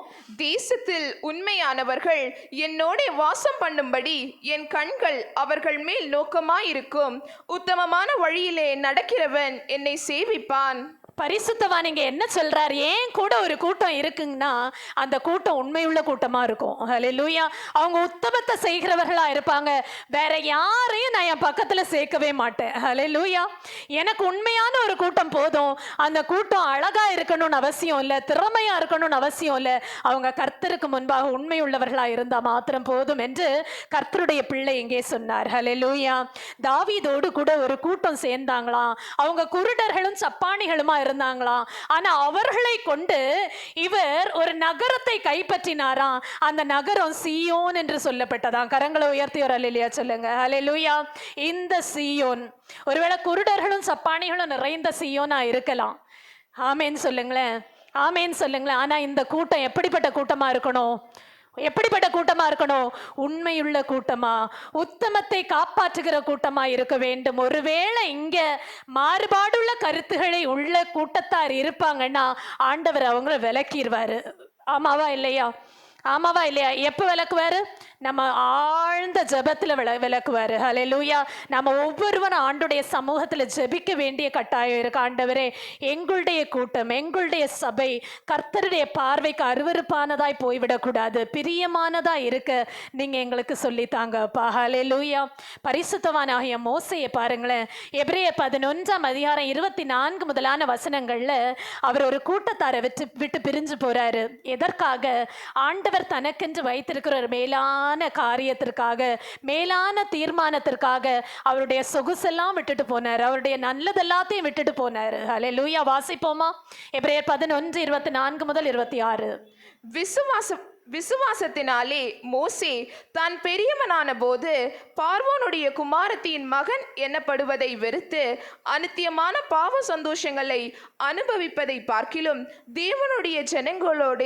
தேசத்தில் உண்மையானவர்கள் என்னோட வாசம் பண்ணும்படி என் கண்கள் அவர்கள் மேல் நோக்கமாயிருக்கும். உத்தமமான வழியிலே நடக்கிறவன் என்னை சேவிப்பான். பரிசுத்தவான் இங்க என்ன சொல்றார்? ஏன் கூட ஒரு கூட்டம் இருக்குங்கன்னா அந்த கூட்டம் உண்மையுள்ள கூட்டமா இருக்கும். ஹல்லேலூயா. அவங்க உத்தமத்தை செய்கிறவர்களா இருப்பாங்க. வேற யாரையும் நான் என் பக்கத்துல சேர்க்கவே மாட்டேன். ஹல்லேலூயா. எனக்கு உண்மையான ஒரு கூட்டம் போதும். அந்த கூட்டம் அழகா இருக்கணும்னு அவசியம் இல்லை, திறமையா இருக்கணும்னு அவசியம் இல்லை. அவங்க கர்த்தருக்கு முன்பாக உண்மையுள்ளவர்களா இருந்தா மாத்திரம் போதும் என்று கர்த்தருடைய பிள்ளை இங்கே சொன்னார். ஹல்லேலூயா. தாவீதோடு கூட ஒரு கூட்டம் சேர்ந்தாங்களாம். அவங்க குருடர்களும் சப்பானிகளுமா இருந்தாங்களாம். ஆனா அவர்களை கொண்டு இவர் ஒரு நகரத்தை கைப்பற்றினாராம். அந்த நகரம் சீயோன் என்று சொல்லப்பட்டதாம். கரங்களை உயர்த்தி ஒரு ஹல்லேலூயா சொல்லுங்க. ஹல்லேலூயா. இந்த சீயோன் ஒருவேளை குருடர்களும் சப்பானிகளும் நிறைந்த சீயோனா இருக்கலாம். ஆமேன் சொல்லுங்களேன். ஆமேன் சொல்லுங்களேன். ஆனா இந்த கூட்டம் எப்படிப்பட்ட கூட்டமா இருக்கணும்? எப்படிப்பட்ட கூட்டமா இருக்கணும்? உண்மையுள்ள கூட்டமா, உத்தமத்தை காப்பாற்றுகிற கூட்டமா இருக்க வேண்டும். ஒருவேளை இங்க மாறுபாடுள்ள கருத்துக்களை உள்ள கூட்டத்தார் இருப்பாங்கன்னா ஆண்டவர் அவங்கள விலக்கிடுவாரு. ஆமாவா இல்லையா? ஆமாவா இல்லையா? எப்போ விளக்குவாரு? நம்ம ஆழ்ந்த ஜெபத்தில் விளக்குவாரு. ஹல்லேலூயா. நம்ம ஒவ்வொருவரும் ஆண்டுடைய சமூகத்தில் ஜெபிக்க வேண்டிய கட்டாயம் இருக்கு. ஆண்டவரே, எங்களுடைய கூட்டம், எங்களுடைய சபை கர்த்தருடைய பார்வைக்கு அருவருப்பானதாய் போய்விடக்கூடாது, பிரியமானதா இருக்க நீங்க எங்களுக்கு சொல்லித்தாங்கப்பா. ஹல்லேலூயா. பரிசுத்தவானாகிய மோசையை பாருங்களேன். எபிரேயர் 11:24 முதலான வசனங்கள்ல அவர் ஒரு கூட்டத்தாரை விட்டு பிரிஞ்சு போறாரு. எதற்காக? ஆண்டவர் தனக்கென்று வைத்திருக்கிற ஒரு மேலான காரியத்திற்காக, மேலான தீர்மானத்திற்காக அவருடைய சொகுசெல்லாம் விட்டுட்டு போனார், அவருடைய நல்லது எல்லாத்தையும் விட்டுட்டு போனார். ஹல்லேலூயா. வாசிப்போமா? எபிரேயர் 11:24-26. விசுவாசத்தினாலே மோசே தான் பெரியவனான போது பார்வோனுடைய குமாரத்தியின் மகன் எனப்படுவதை வெறுத்து அநித்தியமான பாவ சந்தோஷங்களை அனுபவிப்பதை பார்க்கிலும் தேவனுடைய ஜனங்களோட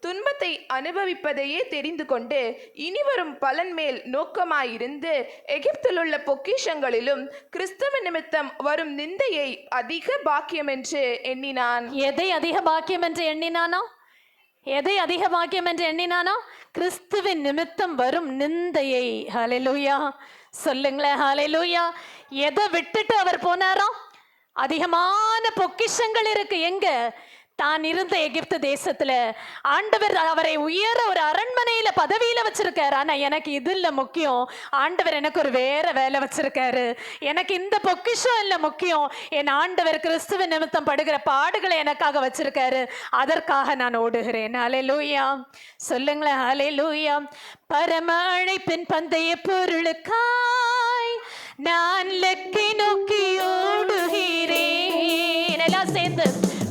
துன்பத்தை அனுபவிப்பதையே தெரிந்து கொண்டு இனிவரும் பலன் மேல் நோக்கமாயிருந்து எகிப்தில் உள்ள பொக்கிஷங்களிலும் கிறிஸ்தவ நிமித்தம் வரும் நிந்தையை அதிக பாக்கியம் என்று எண்ணினான். எதை அதிக பாக்கியம் என்று எண்ணினானோ? எதை அதிக பாக்கியம் என்று எண்ணினானோ? கிறிஸ்துவின் நிமித்தம் வரும் நிந்தையை. ஹல்லேலூயா சொல்லுங்களேன். ஹல்லேலூயா. எதை விட்டுட்டு அவர் போனாரோ? அதிகமான பொக்கிஷங்கள் இருக்கு. எங்க? தான் இருந்த எகிப்து தேசத்துல ஆண்டவர் அவரை உயர ஒரு அரண்மனையில பதவியில வச்சிருக்காரு. ஆனா எனக்கு இது இல்ல முக்கியம், ஆண்டவர் எனக்கு ஒரு வேற வேலை வச்சிருக்காரு. எனக்கு இந்த பொக்கிஷம் இல்ல முக்கியம், என் ஆண்டவர் கிறிஸ்துவ நிமித்தம் படுகிற பாடுகளை எனக்காக வச்சிருக்காரு, அதற்காக நான் ஓடுகிறேன். ஹல்லேலூயா சொல்லுங்களேன். ஹல்லேலூயா. பரம அழைப்பின் பந்தய பொருளுக்காய் நான் லக்கை நோக்கி ஓடுகிறேன். எல்லாம் சேர்ந்து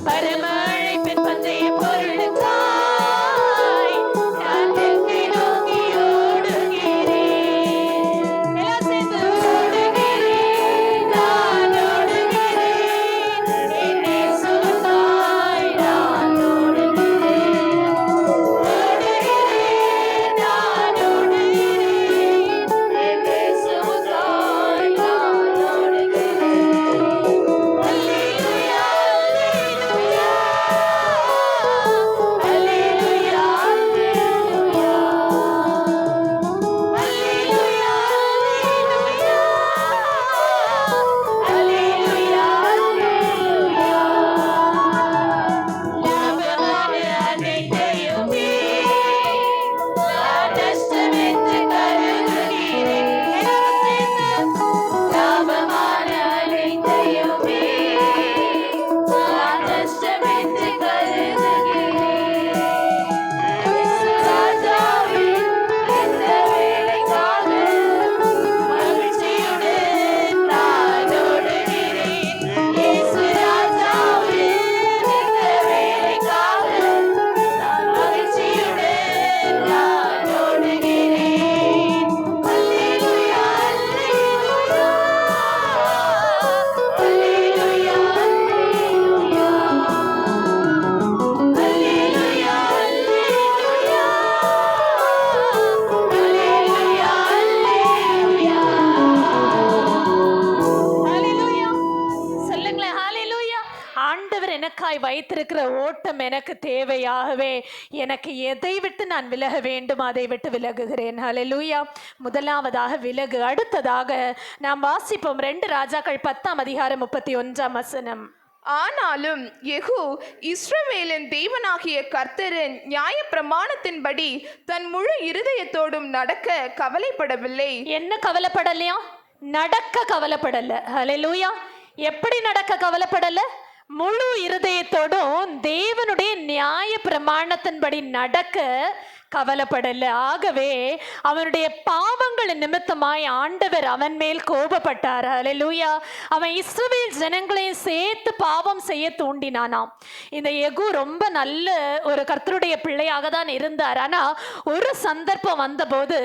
பரம அழைப்பின் பந்தய பொருளுக்காய் நான் லக்கை நோக்கி ஓடுகிறேன். எல்லாம் சேர்ந்து ஓடுகிறேன், நான் ஓடுகிறேன், என்னை சுமந்தாய் ஆண்டவர் எனக்காய் வைத்திருக்கிற ஓட்டம் எனக்கு தேவையாகவே எனக்கு எதை விட்டு நான் விலக வேண்டும் அதை விட்டு விலகுகிறேன். ஹல்லேலூயா. முதலாவதாக விலகு. அடுத்ததாக நாம் வாசிப்போம் 2 ராஜாக்கள் 10ஆம் அதிகாரம் 31ஆம் வசனம். ஆனாலும் யெகூ இஸ்ரவேலின் தேவனாகிய கர்த்தரின் நியாய பிரமாணத்தின்படி தன் முழு இருதயத்தோடும் நடக்க கவலைப்படவில்லை. என்ன கவலைப்படலையா? நடக்க கவலைப்படல. ஹல்லேலூயா. எப்படி நடக்க கவலைப்படல? முழு இருதயத்தோடும் தேவனுடைய நியாய பிரமாணத்தின்படி நடக்க கவலைப்படல. ஆகவே அவனுடைய பாவங்கள் நிமித்தமாய் ஆண்டவர் அவன் மேல் கோபப்பட்டார். ஹல்லேலூயா. அவன் இஸ்ரவேல் ஜனங்களையும் சேர்த்து பாவம் செய்ய தூண்டினானாம். இந்த யெகூ ரொம்ப நல்ல ஒரு கர்த்தருடைய பிள்ளையாக தான் இருந்தார். ஆனா ஒரு சந்தர்ப்பம் வந்தபோது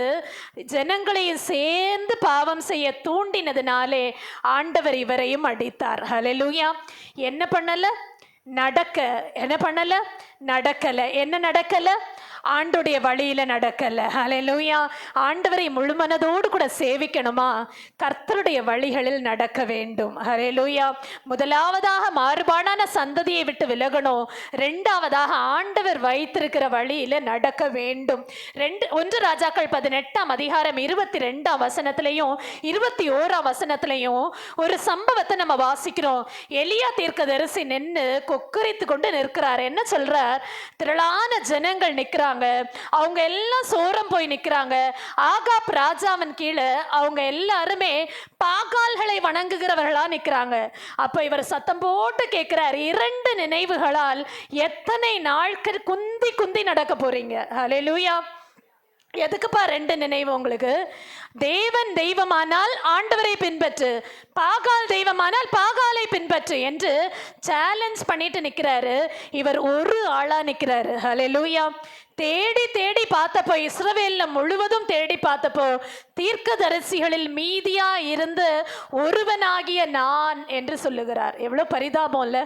ஜனங்களையும் சேர்ந்து பாவம் செய்ய தூண்டினதுனாலே ஆண்டவர் இவரையும் அடித்தார். ஹல்லேலூயா. என்ன பண்ணல? நடக்க. என்ன பண்ணல? நடக்கல. என்ன நடக்கல? ஆண்டுடைய வழியில நடக்கல. ஹல்லேலூயா. ஆண்டவரை முழுமனதோடு கூட சேவிக்கணுமா? கர்த்தருடைய வழிகளில் நடக்க வேண்டும். ஹல்லேலூயா. முதலாவதாக மாறுபாடான சந்ததியை விட்டு விலகணும். இரண்டாவதாக ஆண்டவர் வைத்திருக்கிற வழியில நடக்க வேண்டும். 1 ராஜாக்கள் 18ஆம் அதிகாரம் 22ஆம் வசனத்திலையும் 21ஆம் வசனத்திலையும் ஒரு சம்பவத்தை நம்ம வாசிக்கிறோம். எலியா தீர்க்கதரிசி நின்று கொக்கரித்து கொண்டு நிற்கிறார். என்ன சொல்றார்? திரளான ஜனங்கள் நிற்கிறாங்க. அவங்க எல்லாம் சோரம் போய் நிக்கிறாங்க. ஆகாப் ராஜாவின் கீழே அவங்க எல்லாருமே பாகால்களை வணங்குகிறவர்களா நிக்கிறாங்க. அப்ப இவர் சத்தம் போட்டு கேட்கிறார், 2 நினைவுகளால் எத்தனை நாட்கள் குந்தி குந்தி நடக்க போறீங்க? ஹல்லேலூயா. எதுக்குப்பா 2 நினைவு உங்களுக்கு? தேவன் தெய்வமானால் ஆண்டவரை பின்பற்று, பாகால் தெய்வமானால் பாகாலை பின்பற்று என்று சேலஞ்ச் பண்ணிட்டு நிக்கிறாரு. இவர் ஒரு ஆளா நிக்கிறாரு. ஹல்லேலூயா. தேடி தேடி பார்த்தப்போ, இஸ்ரவேல்ல முழுவதும் தேடி பார்த்தப்போ, தீர்க்கதரிசிகளில் மீதியா இருந்து ஒருவனாகிய நான் என்று சொல்லுகிறார். எவ்வளவு பரிதாபம் இல்ல?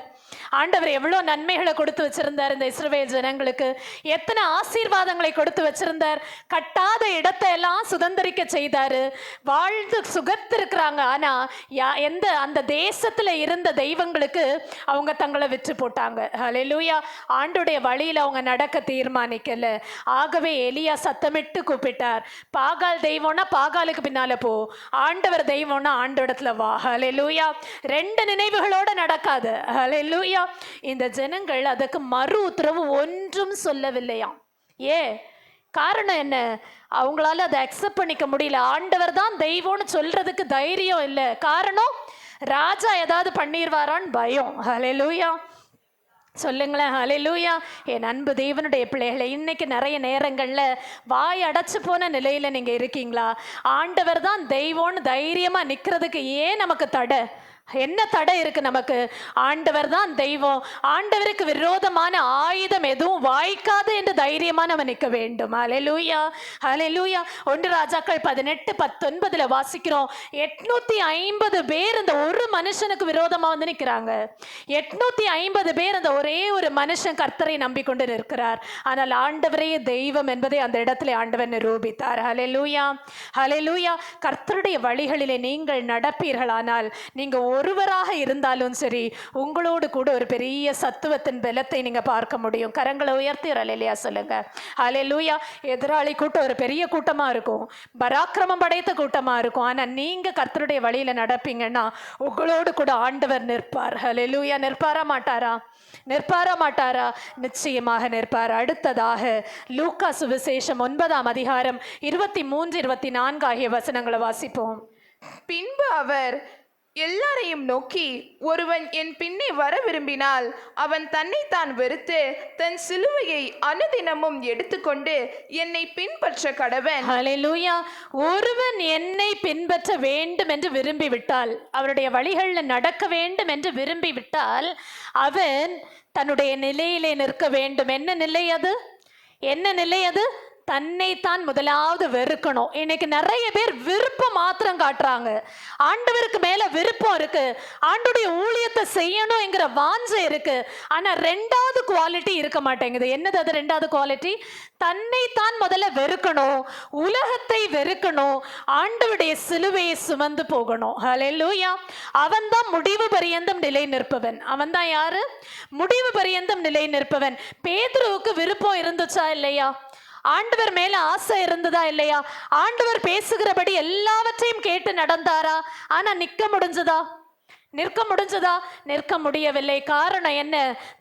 ஆண்டவர் எவ்வளவு நன்மைகளை கொடுத்து வச்சிருந்தார் இந்த இஸ்ரவேல் ஜனங்களுக்கு. எத்தனை ஆசீர்வாதங்களை கொடுத்து வச்சிருந்தார். கட்டாத இடத்தை எல்லாம் சுதந்திரிக்க செய்தாரு. வாழ்ந்து சுகத்திருக்கிறாங்க. ஆனா அந்த தேசத்துல இருந்த தெய்வங்களுக்கு அவங்க தங்களை விற்று போட்டாங்க. ஹல்லேலூயா. ஆண்டுடைய வழியில அவங்க நடக்க தீர்மானிக்கல. ஆகவே எலியா சத்தமிட்டு கூப்பிட்டார், பாகால் தெய்வம்னா பாகாலுக்கு பின்னால போ, ஆண்டவர் தெய்வம்னா ஆண்டவரத்துல வா. ஹல்லேலூயா. 2 நினைவுகளோட நடக்காது. ஹல்லேலூயா. இந்த ஜனங்கள் அதுக்கு மறு உத்தரவு ஒன்றும் சொல்லவில்லையாம். காரணம் என்ன? அவங்களால அதை அக்செப்ட் பண்ணிக்க முடியல. ஆண்டவர் தான் தெய்வம்னு சொல்றதுக்கு தைரியம் இல்லை. காரணம், ராஜா ஏதாவது பண்ணிடுவாரான்னு பயம். ஹல்லேலூயா. சொல்லுங்களேன். ஹல்லேலூயா. என் அன்பு தேவனுடைய பிள்ளைகளை, இன்னைக்கு நிறைய நேரங்கள்ல வாய் அடைச்சு போன நிலையில நீங்க இருக்கீங்களா? ஆண்டவர் தான் தெய்வம்னு தைரியமா நிக்கிறதுக்கு ஏன் நமக்கு தடை? என்ன தடை இருக்கு நமக்கு? ஆண்டவர் தான் தெய்வம், ஆண்டவருக்கு விரோதமான ஆயுதம் எதுவும் வாய்க்காது என்று தைரியமா நம்ம நிற்க வேண்டும். ஹல்லேலூயா. ஹல்லேலூயா. 1 ராஜாக்கள் 18:19 வாசிக்கிறோம், 850 பேர் இந்த ஒரு மனுஷனுக்கு விரோதமா வந்து நிற்கிறாங்க. 850 பேர் அந்த ஒரே ஒரு மனுஷன் கர்த்தரை நம்பிக்கொண்டு நிற்கிறார். ஆனால் ஆண்டவரே தெய்வம் என்பதை அந்த இடத்துல ஆண்டவர் நிரூபித்தார். ஹல்லேலூயா. ஹல்லேலூயா. கர்த்தருடைய வழிகளிலே நீங்கள் நடப்பீர்களானால், நீங்க ஒருவராக இருந்தாலும் சரி, உங்களோடு கூட ஒரு பெரிய சத்துவத்தின் பலத்தை நீங்க பார்க்க முடியும். கரங்களை உயர்த்தி ஹல்லேலூயா சொல்லுங்க. ஹல்லேலூயா. எதிராளி கூட்டம் ஒரு பெரிய கூட்டமா இருக்கும், பராக்கிரமம் படைத்த கூட்டமா இருக்கும். ஆனா நீங்க கர்த்தருடைய வழியில நடப்பீங்கன்னா உங்களோடு கூட ஆண்டவர் நிற்பார். ஹல்லேலூயா. நிற்பாரா மாட்டாரா? நிற்பாரா மாட்டாரா? நிச்சயமாக நிற்பார். அடுத்ததாக லூக்கா சுவிசேஷம் 9ஆம் அதிகாரம் 23, 24 ஆகிய வசனங்களை வாசிப்போம். பின்பு அவர் எல்லாரையும் நோக்கி, ஒருவன் என் பின்னே வர விரும்பினால் அவன் தன்னைத்தான் வெறுத்து தன் சிலுவையை அனுதினமும் எடுத்துக்கொண்டு என்னை பின்பற்ற கடவன். ஹல்லேலூயா. ஒருவன் என்னை பின்பற்ற வேண்டும் என்று விரும்பிவிட்டால், அவருடைய வழிகளில் நடக்க வேண்டும் என்று விரும்பிவிட்டால், அவன் தன்னுடைய நிலையிலே நிற்க வேண்டும். என்ன நிலை அது? என்ன நிலை அது? தன்னைத்தான் முதலாவது வெறுக்கணும். இன்னைக்கு நிறைய பேர் விருப்பம் மாத்திரம் காட்டுறாங்க. ஆண்டவருக்கு மேல விருப்பம் இருக்கு, ஆண்டுடைய ஊழியத்தை செய்யணும்ங்கிற வாஞ்சை இருக்கு, ஆனா ரெண்டாவது குவாலிட்டி இருக்க மாட்டேங்குது. என்னது அது ரெண்டாவது குவாலிட்டி? தன்னைத்தான் முதல்ல வெறுக்கணும், உலகத்தை வெறுக்கணும், ஆண்டவருடைய சிலுவையை சுமந்து போகணும். ஹல்லேலூயா. அவன் தான் முடிவு பரியந்தம் நிலை நிற்பவன். அவன் தான் யாரு? முடிவு பரியந்தம் நிலை நிற்பவன். பேதுருவுக்கு விருப்பம் இருந்துச்சா இல்லையா? ஆண்டவர் மேல ஆசை இருந்ததா இல்லையா? ஆண்டவர் பேசுகிறபடி எல்லாவற்றையும் கேட்டு நடந்தாரா? ஆனா நிற்க முடிஞ்சதா? நிற்க முடியவில்லை. காரணம் என்ன?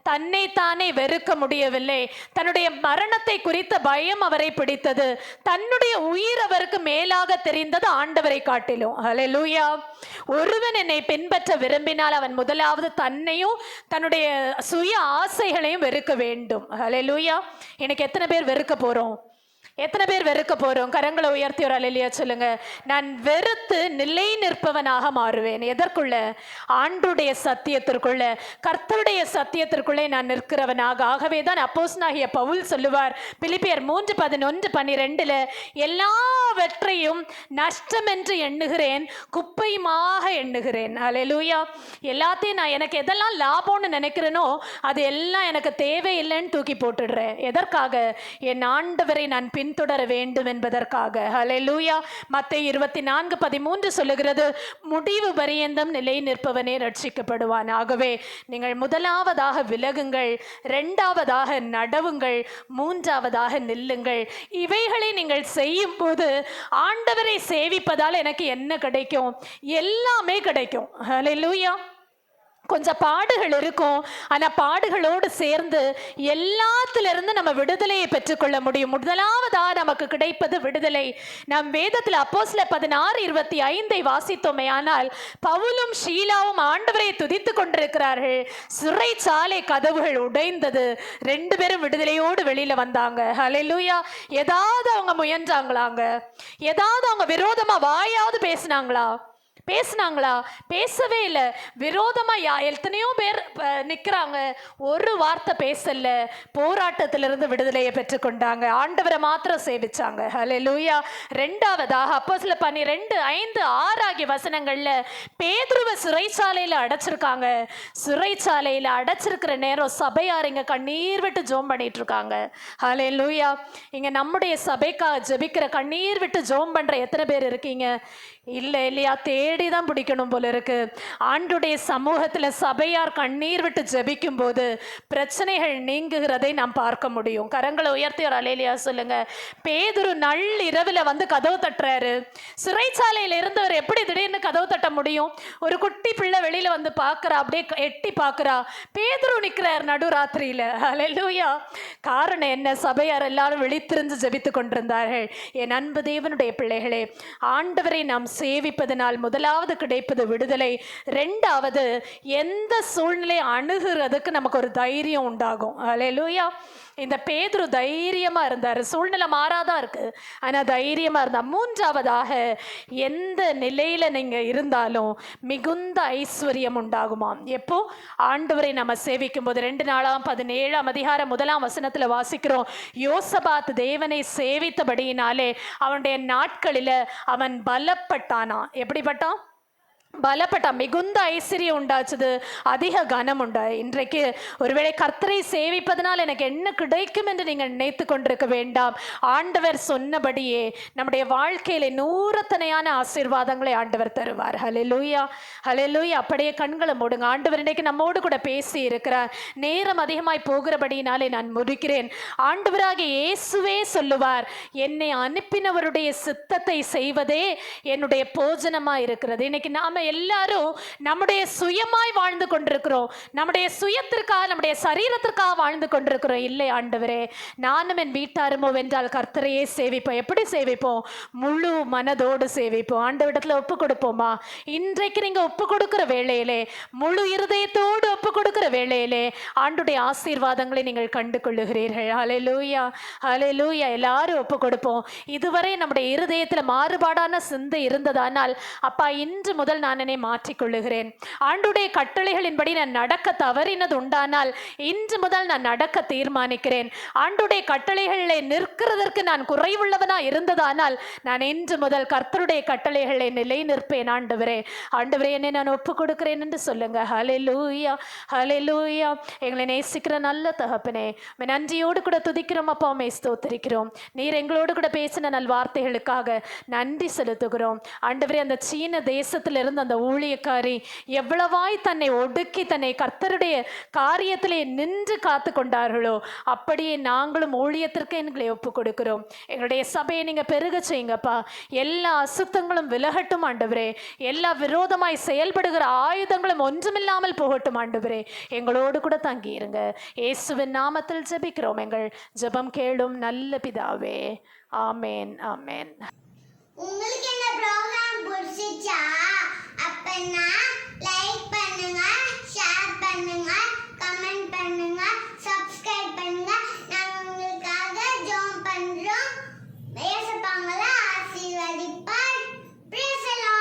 தன்னைத்தானே வெறுக்க முடியவில்லை. தன்னுடைய மரணத்தை குறித்த பயம் அவரை பிடித்தது. தன்னுடைய உயிர் அவருக்கு மேலாக தெரிந்தது ஆண்டவரை காட்டிலும். ஹல்லேலூயா. ஒருவன் என்னை பின்பற்ற விரும்பினால் அவன் முதலாவது தன்னையும் தன்னுடைய சுய ஆசைகளையும் வெறுக்க வேண்டும். ஹல்லேலூயா. இன்னைக்கு எத்தனை பேர் வெறுக்க போறோம்? கரங்களை உயர்த்தி ஒரு அல்லேலூயா சொல்லுங்க. நான் வெறுத்து நிலை நிற்பவனாக மாறுவேன். எதற்குள்ள? ஆண்டுடைய சத்தியத்திற்குள்ள, கர்த்தருடைய சத்தியத்திற்குள்ளே நான் நிற்கிறவனாக. ஆகவே தான் அப்போஸ்தலனாகிய பவுல் சொல்லுவார் பிலிப்பியர் 3:11-12, எல்லாவற்றையும் நஷ்டம் என்று எண்ணுகிறேன், குப்பையுமாக எண்ணுகிறேன். அல்லேலூயா. எல்லாத்தையும் நான் எனக்கு எதெல்லாம் லாபம்னு நினைக்கிறேனோ அது எல்லாம் எனக்கு தேவையில்லைன்னு தூக்கி போட்டுடுறேன். எதற்காக? என் ஆண்டவரை நான் பின்தொடர வேண்டும் என்பதற்காக. ஹல்லேலூயா. மத்தேயு 24:13 சொல்லுகிறது, முடிவு பரியந்தம் நிலை நிற்பவனே ரட்சிக்கப்படுவான். ஆகவே நீங்கள் முதலாவதாக விலகுங்கள், இரண்டாவதாக நடவுங்கள், மூன்றாவதாக நில்லுங்கள். இவைகளை நீங்கள் செய்யும் போது ஆண்டவரை சேவிப்பதால் எனக்கு என்ன கிடைக்கும்? எல்லாமே கிடைக்கும். ஹல்லேலூயா. கொஞ்சம் பாடுகள் இருக்கும், ஆனால் பாடுகளோடு சேர்ந்து எல்லாத்திலிருந்து நம்ம விடுதலையை பெற்றுக்கொள்ள முடியும். முதலாவதாக நமக்கு கிடைப்பது விடுதலை. நம் வேதத்தில் அப்போஸ்தலர் 16:25 வாசித்தோமே ஆனால், பவுலும் ஷீலாவும் ஆண்டவரை துதித்து கொண்டிருக்கிறார்கள். சிறைச்சாலை கதவுகள் உடைந்தது. 2 பேரும் விடுதலையோடு வெளியில வந்தாங்க. ஹல்லேலூயா. ஏதாவது அவங்க முயன்றாங்களாங்க? ஏதாவது அவங்க விரோதமா வாயாவது பேசினாங்களா? பேசவே இல்லை. விரோதமா எத்தனையோ பேர் நிற்கிறாங்க, ஒரு வார்த்தை பேசல. போராட்டத்திலிருந்து விடுதலையை பெற்றுக்கொண்டாங்க, ஆண்டவரை மாத்திரம் சேவிச்சாங்க. ஹல்லேலூயா. ரெண்டாவதாக அப்போஸ்தலர் 12:5-6 ஆகிய வசனங்கள்ல பேதுருவை சிறைச்சாலையில அடைச்சிருக்காங்க. சிறைச்சாலையில அடைச்சிருக்கிற நேரம் சபையார் இங்க கண்ணீர் விட்டு ஜோம் பண்ணிட்டு இருக்காங்க. ஹல்லேலூயா. இங்க நம்முடைய சபைக்காக ஜெபிக்கிற கண்ணீர் விட்டு ஜோம் பண்ற எத்தனை பேர் இருக்கீங்க? இல்லையா? தேடிதான் பிடிக்கணும் போல இருக்கு. ஆண்டுடைய சமூகத்துல சபையார் கண்ணீர் விட்டு ஜெபிக்கும் போது பிரச்சனைகள் நீங்குகிறதை நாம் பார்க்க முடியும். கரங்களை உயர்த்தி ஒரு அல்லேலூயா சொல்லுங்க. பேதுரு நள்ளிரவுல வந்து கதவு தட்டுறாரு. சிறைச்சாலையில இருந்தவர் எப்படி திடீர்னு கதவு தட்ட முடியும்? ஒரு குட்டி பிள்ளை வெளியில வந்து பாக்குறா, அப்படியே எட்டி பாக்குறா. பேதுரு நிக்கிறார் நடுராத்திரியில. அல்லேலூயா. காரணம் என்ன? சபையார் எல்லாரும் விழித்திருந்து ஜெபித்து கொண்டிருந்தார்கள். என் அன்பு தேவனுடைய பிள்ளைகளே, ஆண்டவரை நாம் சேவிப்பதனால் முதலாவது கிடைப்பது விடுதலை. ரெண்டாவது, எந்த சூழ்நிலை அணுகிறதுக்கு நமக்கு ஒரு தைரியம் உண்டாகும். அல்லேலூயா. இந்த பேதுரு தைரியமா இருந்தார். சூழ்நிலை மாறாதான் இருக்கு, ஆனா தைரியமா இருந்தா. மூன்றாவதாக, எந்த நிலையில நீங்க இருந்தாலும் மிகுந்த ஐஸ்வர்யம் உண்டாகுமாம். எப்போ? ஆண்டவரை நம்ம சேவிக்கும் போது. 2 நாளாம் 17 1 வசனத்துல வாசிக்கிறோம், யோசபாத் தேவனை சேவித்தபடியினாலே அவனுடைய நாட்களில அவன் பலப்பட்டானா. எப்படிப்பட்டான்? பலப்பட்டான். மிகுந்த ஐஸ்வர்யம் உண்டாச்சுது, அதிக கனம் உண்டா. இன்றைக்கு ஒருவேளை கர்த்தரை சேவிப்பதனால் எனக்கு என்ன கிடைக்கும் என்று நீங்கள் நினைத்து கொண்டிருக்க வேண்டாம். ஆண்டவர் சொன்னபடியே நம்முடைய வாழ்க்கையில நூறத்தனையான ஆசீர்வாதங்களை ஆண்டவர் தருவார். ஹல்லேலூயா. ஹல்லேலூயா. அப்படியே கண்களை மூடுங்க. ஆண்டவர் இன்றைக்கு நம்மோடு கூட பேசி இருக்கிறார். நேரம் அதிகமாய் போகிறபடினாலே நான் முடிக்கிறேன். ஆண்டவராகிய இயேசுவே சொல்லுவார், என்னை அனுப்பினவருடைய சித்தத்தை செய்வதே என்னுடைய போஜனமா இருக்கிறது. இன்னைக்கு நாம எல்லாரும் நம்முடைய சுயமாய் வாழ்ந்து கொண்டிருக்கிறோம். நம்முடைய சுயத்திற்காக, நம்முடைய சரீரத்திற்காக வாழ்ந்து கொண்டிருக்கிறோம். இல்லை ஆண்டவரே, நானும் என் வீட்டாருமோ வென்றால் கர்த்தரையே சேவிப்போம். எப்படி சேவிப்போம்? முழு மனதோடு சேவிப்போம். ஆண்டவரிடத்துல ஒப்பு கொடுப்போமா? இன்றைக்கு நீங்க ஒப்பு கொடுக்கிற வேளையிலே, முழு இருதயத்தோடு ஒப்பு கொடுக்கிற வேளையிலே ஆண்டுடைய ஆசீர்வாதங்களை நீங்கள் கண்டு கொள்ளுகிறீர்கள். ஹல்லேலூயா, ஹல்லேலூயா. எல்லாரும் ஒப்பு கொடுப்போம். இதுவரை நம்முடைய இருதயத்தில் மாறுபாடான சிந்தை இருந்ததானால், அப்பா இன்று முதல் நான் என்னை மாற்றிக்கொள்ளுகிறேன். ஆண்டுடைய கட்டளைகளின்படி நான் நடக்க தவறினது உண்டானால் இன்று முதல் நான் நடக்க தீர்மானிக்கிறேன். ஆண்டுடைய கட்டளைகளை நிற்கிறதற்கு நான் குறைவுள்ளவனா இருந்ததானால் நான் இன்று முதல் கர்த்தருடைய கட்டளைகளை நிலை நிற்பேன். ஆண்டவரே, ஆண்டவரே, என்னை நான் ஒப்பு கொடுக்கிறேன் என்று சொல்லுங்க. ஹல்லேலூயா, ஹல்லேலூயா. எங்களை நேசிக்கிற நல்ல தகப்பனே, நன்றியோடு கூட துதிக்கிறோம் அப்பா, உம்மை ஸ்தோத்திரிக்கிறோம். நீர் எங்களோடு கூட பேசின நல் வார்த்தைகளுக்காக நன்றி செலுத்துகிறோம். ஆண்டவரே, அந்த சீன தேசத்திலிருந்து அந்த ஊழியக்காரி எவ்வளவாய் தன்னை ஒடுக்கி தன்னை கர்த்தருடைய காரியத்திலே நின்று காத்து கொண்டார்களோ, அப்படியே நாங்களும் ஊழியத்திற்கு எங்களை ஒப்பு கொடுக்கிறோம். எங்களுடைய சபையை நீங்க பெருக செய்யுங்கப்பா. எல்லா அசுத்தங்களும் விலகட்டும் ஆண்டவரே. எல்லா விரோதமாய் செயல்படுகிற ஆயுதங்களும் ஒன்றுமில்லாமல் போகட்டும் ஆண்டவரே. எங்களோடு கூட தங்கி இருங்க. இயேசுவின் நாமத்தில் ஜெபிக்கிறோம். எங்கள் ஜெபம் கேளும் நல்ல பிதாவே. ஆமேன், ஆமேன். உங்களுக்கு இந்த ப்ரோகிராம் பிடிச்சிச்சா? அப்பனா லைக் பண்ணுங்க, ஷேர் பண்ணுங்க, கமெண்ட் பண்ணுங்க, சப்ஸ்கிரைப் பண்ணுங்க. நாங்க உங்களுக்காக ஜெபம் பண்றோம். ஏசப்பாங்கள ஆசீர்வதிப்பார். Praise the Lord.